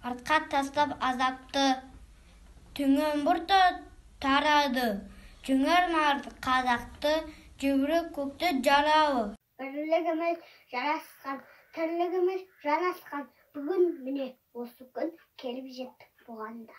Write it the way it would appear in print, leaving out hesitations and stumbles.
артқа тастап азапты, түңін бұрты тарады, жүңір нарды қазақты, жүгірі көкті жаралы. Бірлігіміз жарасқан, тірлігіміз жанасқан, бүгін міне осы күн келіп жеттік бұғанда.